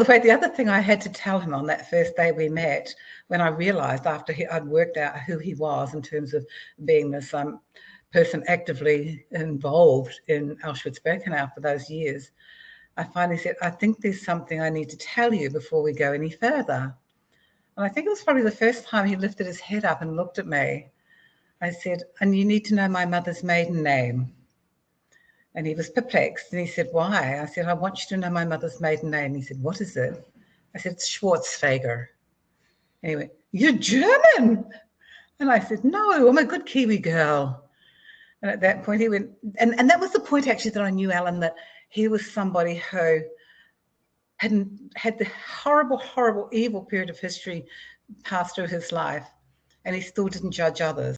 the way, the other thing I had to tell him on that first day we met, when I realised after I'd worked out who he was in terms of being this person actively involved in Auschwitz-Birkenau for those years, I finally said, I think there's something I need to tell you before we go any further. And I think it was probably the first time he lifted his head up and looked at me. I said, and you need to know my mother's maiden name. And he was perplexed, and he said, why? I said, I want you to know my mother's maiden name. He said, what is it? I said, it's Schwarzfeger. And he went, you're German? And I said, no, I'm a good Kiwi girl. And at that point he went, and that was the point actually that I knew, Alan, that he was somebody who had the horrible, horrible, evil period of history pass through his life, and he still didn't judge others.